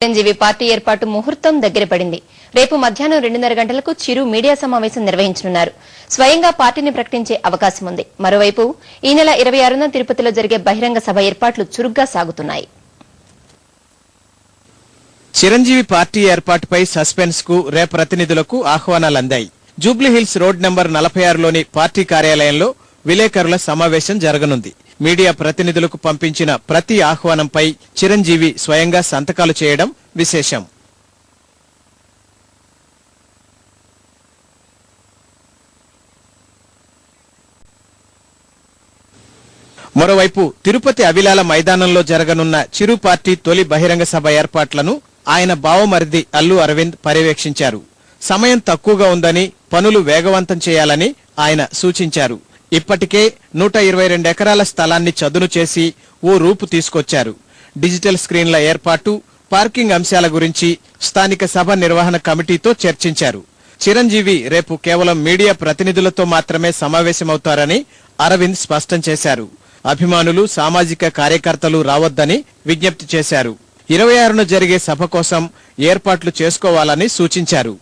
Chiranjeevi party ఏర్పాటు ముహూర్తం దగ్గర పడింది. రేపు మధ్యాహ్నం 2:30 గంటలకు చిరు మీడియా సమావేశం నిర్వహించనున్నారు. స్వయంగా పార్టీని ప్రకటించే అవకాశం ఉంది. మరోవైపు ఈ నెల 26న తిరుపతిలో జరిగే బహిరంగ సభ ఏర్పాట్లు చురుగ్గా సాగుతున్నాయి. చిరంజీవి పార్టీ ఏర్పాటుపై సస్పెన్స్ కు ప్రతినిధులకు ఆహ్వానాలందాయి. జూబ్లీహిల్స్ రోడ్ నంబర్ 46లోని పార్టీ కార్యాలయంలో విలేకరుల సమావేశం జరగనుంది. మీడియా ప్రతినిధులకు పంపించిన ప్రతి ఆహ్వానంపై చిరంజీవి స్వయంగా సంతకాలు చేయడం విశేషం. మరోవైపు తిరుపతి అవిలాల మైదానంలో జరగనున్న చిరు పార్టీ తొలి బహిరంగ సభ ఏర్పాట్లను ఆయన బావమరిది అల్లు అరవింద్ పర్యవేక్షించారు. సమయం తక్కువగా ఉందని పనులు వేగవంతం చేయాలని ఆయన సూచించారు. ఇప్పటికే 122 ఎకరాల స్థలాన్ని చదును చేసి ఓ రూపు తీసుకొచ్చారు. డిజిటల్ స్క్రీన్ల ఏర్పాటు, పార్కింగ్ అంశాల గురించి స్థానిక సభ నిర్వహణ కమిటీతో చర్చించారు. చిరంజీవి రేపు కేవలం మీడియా ప్రతినిధులతో మాత్రమే సమావేశమవుతారని అరవింద్ స్పష్టం చేశారు. అభిమానులు, సామాజిక కార్యకర్తలు రావద్దని విజ్ఞప్తి చేశారు. 26న జరిగే సభ కోసం ఏర్పాట్లు చేసుకోవాలని సూచించారు.